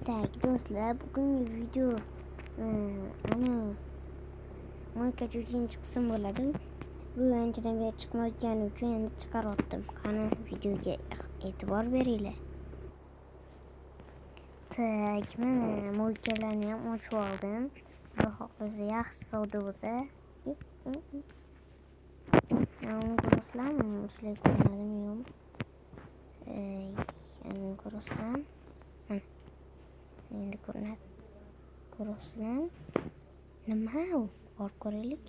Tak do'stlar, bugungi video ana makiyaj uchinchi qism bo'ladi. Bu anchadan beri chiqmayotgani uchun endi chiqaryaptim. Qani videoga e'tibor beringlar. Tak, mana makiyajlarni ham ochib oldim. Xudo xohlasa yaxshi savdo bo'lsa. Mana ko'rasizlarmi? Sizlar ko'rmadimi yo'qmi? Ana ko'rasizlarmi? Endi ko'rinadi. Ko'rasizlarmi? Nima u? Borib ko'raylik.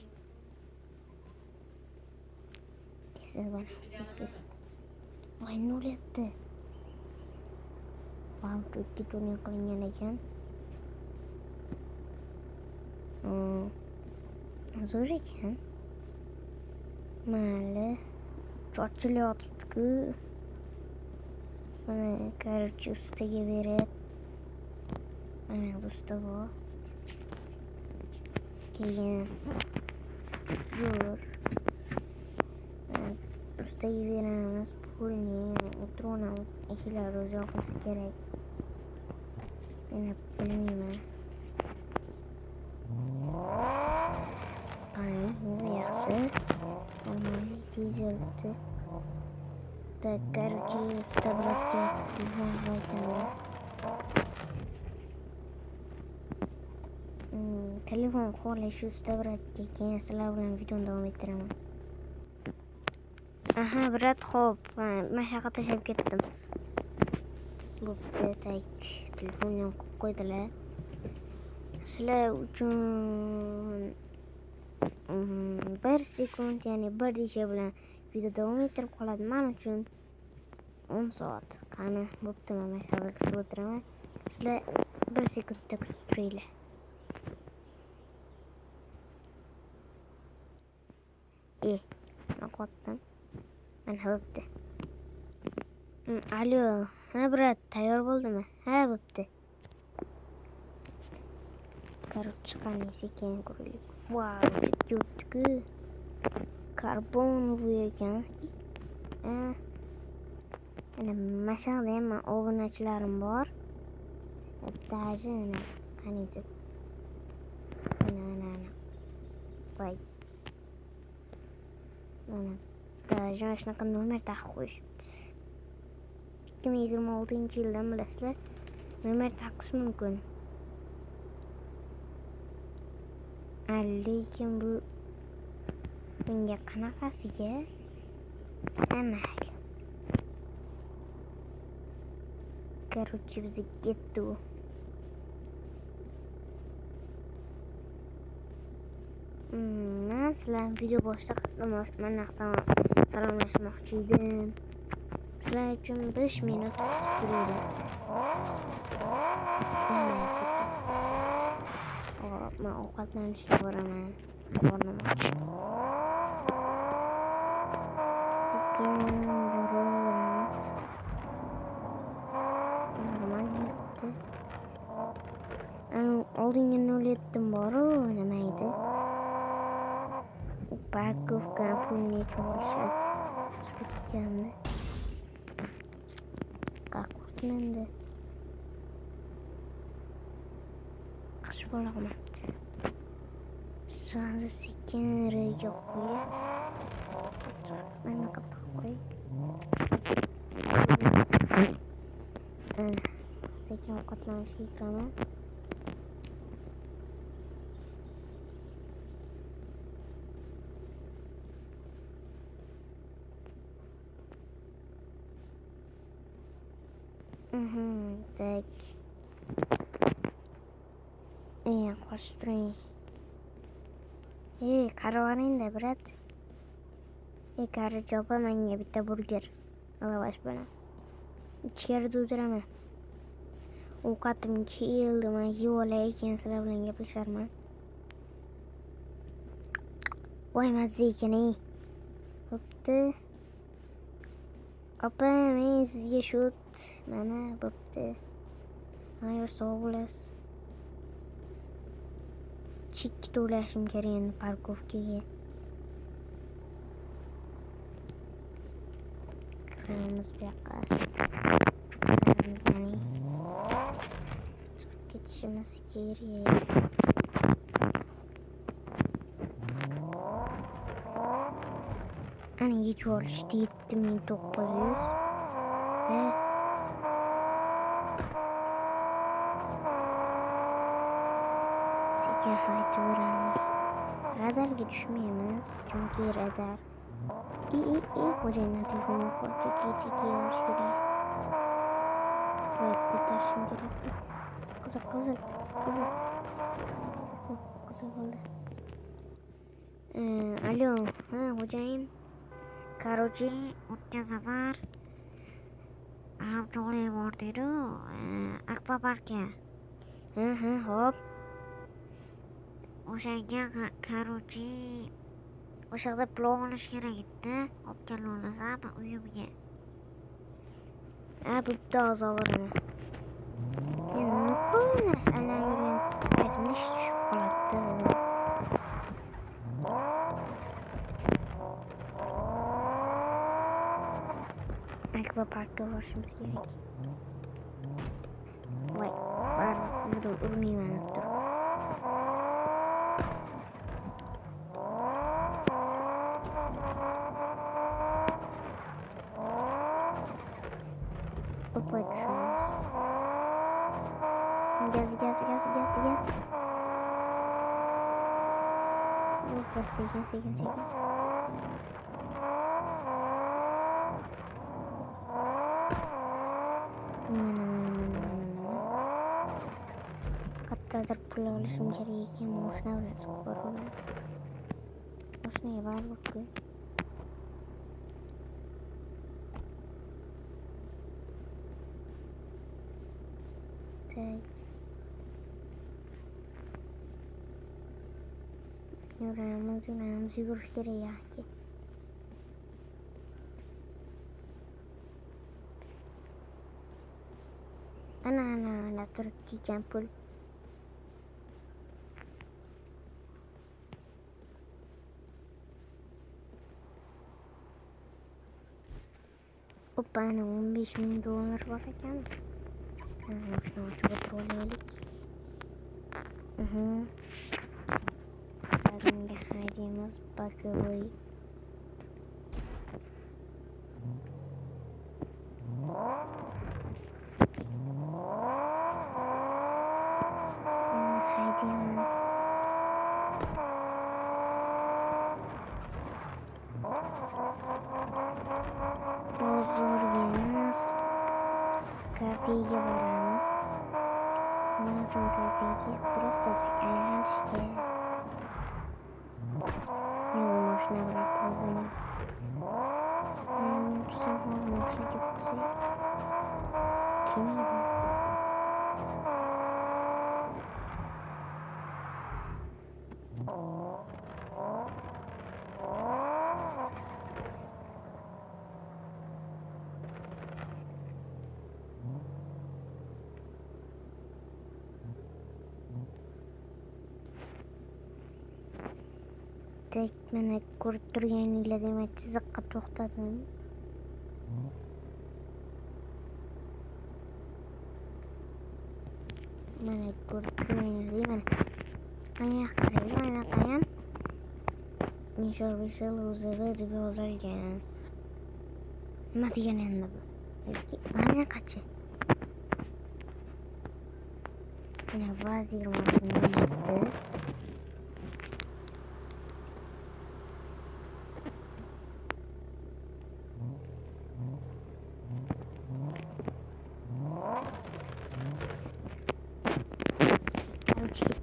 Tez bana tez. Voy, nima bo'lyapti? Vau, ikki turning qilingan ekan. Zo'r ekan. Mayli, chochilayotibdi-ku. Mana короче ustiga berib. Mana usta bor. Keyin zo'r. Ustiga beramiz pulni, o'tiramiz. Eshiklar o'zi yopilsa kerak. Men bilmayman. Qani, yaxshi. Mana tez yuribdi. Так, короче, usta biratga telefon qaytaman. Telefon qo'llash usta biratga, keyin sizlar bilan videoni davom ettiraman. Aha, brat, xo'p, men shaqa tashlab ketdim. Bo'pti, tak, telefonni ham qo'yib qo'ydilar. Sizlar uchun 1 sekund, ya'ni 1 desha bilan video davom ettirib qoladi. Men uchun 10 soat. Qani, bo'pti, men shaqa kutib o'tiraman. Sizlar 1 sekundda kutib turinglar. Qotdim. Mana bo'pti. Alo, ha brat, tayyor bo'ldimi? Ha, bo'pti. Короче, qani sekin ko'raylik. Vau, juda karbon bu ekan. Mana mashaqda ham obunachilarim bor. Даже qani deb. Mana. Voy. Mana даже shunaqa nomer taqib qo'yishibdi. 2026-yildan bilasizlar, nomer taqish mumkin. Lekin bu bunga qanaqasiga? Mayli. Короче, bizga ketdi u. Men sizlar video boshida mana salomlashmoqchi edim. Sizlar uchun 5 minut kutib turinglar. Men ovqatlanishga boraman. Qornim och. Sekin yuraveramiz. Normal yuribdi. Oldinga 07 bor-u, nima edi? Parkovka pulni cho'rishadi. Tutganimda. Qaqurdim endi. Qish bo'lmabdi. Shunda sekin reja qo'yib. Mana qattiq qo'y. Sekin ovqatlanishga kiraman. Tak. Qo'shib turing. Qaraveringda, brat. Qari opa, menga bitta burger lavash bilan. Ichkarida o'tiraman. Ovqatim keldi, men yeb olay, keyin sizlar bilan gaplasharman. Voy, mazza ekan-ey. Bo'pti. Opa, men sizga shut. Mana bo'pti. Hayır, sog' bo'lasiz. Chekka to'lashim kerak endi parkovkaga. Kiramiz bu yoqqa. Kiramiz mana. uğraşması gerek. Hani hiç uğraştı gittim 900 ve sekiz haydi uğramız. Radarga düşmeyemiz çünkü radar. İyi hocayla telefonu çekiyor şuraya. Vay kurtarışım gerek. Kızıl. Kızıl oldu. Alo, hocayım. Короче, उत्या सफर हम चोले वार्तेरो akvapark'a. Hop. O şeyge короче o şekilde plonlaş yere gitti. Hop gel olasa ben uyuyup ye. Bu da zavarını. Ne koyuyorlar? Eller yürüyen. Betimde şokolattı. Akvapark'a uğraşmamız gerek. Vay, var. Dur, urmayayım ben. Dur. Hoppa düşüyoruz. Gez. Hoppa sekin. Hatta pul alışım gereği moşuna öyle skor olmaz. Moşuna var bakıyor. Tek. Yüreğimiz yürür gereği ki. Ana Türkiye pul. Hoppa ana 15.000 dolar var ekan. Şunu açıp olaylik. Zaten haydimiz bakıvı. Haydimiz. Bozurgenimiz. Kafeye varamiz. Nima uchun kafega? Просто так aylanishga. Yo'q, mashina bilan qolganmiz. Men tushsam ham mashinaga bo'lsa. Kim edi? Tek meni ko'rib turganinglar demak chiziqqa to'xtadim. Meni ko'rib turganinglar mana yoqdayam Inshool Veysel o'zini deb yozilgan. Nima degan endi bu? Mana qachi? Mana vazir ma'lumotda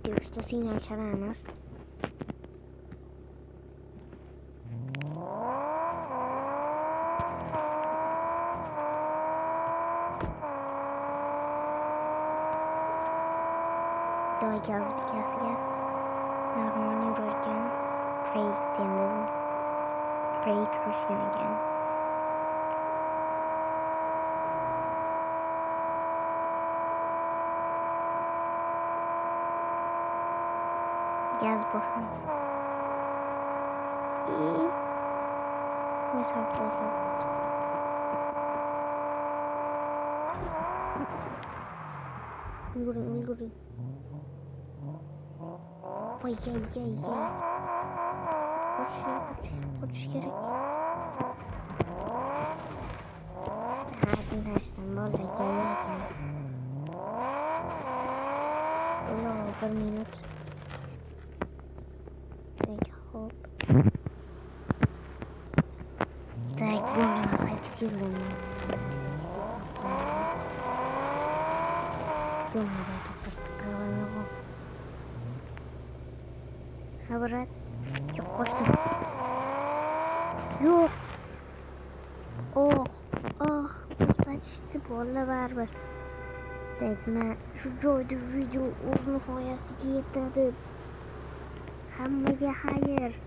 Gitti işte sinyal çalamaz. Daha gaz. Normal yürürken Preyik dendim. Preyik hoşuna gel. Gaz boşamız. İyi. Mesela Ulguring. Vay yay. Koş gerek. Ağzını açtım vallahi yay. Allah 1 minut. Peki hop. Tak bunu kaçıp yıldım. Ha Berat. Çok koştum. Yok. Oh. Buradan işte bolla var. Tekme. Şu joydu video uzun hayası yeterdi. Hammaga hayır.